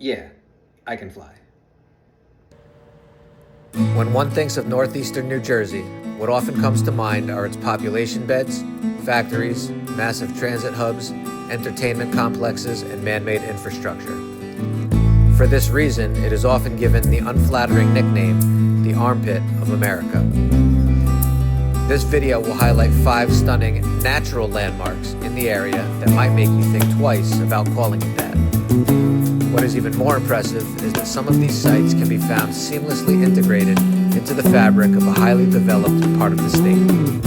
Yeah, I can fly. When one thinks of northeastern New Jersey, what often comes to mind are its population beds, factories, massive transit hubs, entertainment complexes, and man-made infrastructure. For this reason, it is often given the unflattering nickname, the armpit of America. This video will highlight 5 stunning natural landmarks in the area that might make you think twice about calling it that. What is even more impressive is that some of these sites can be found seamlessly integrated into the fabric of a highly developed part of the state.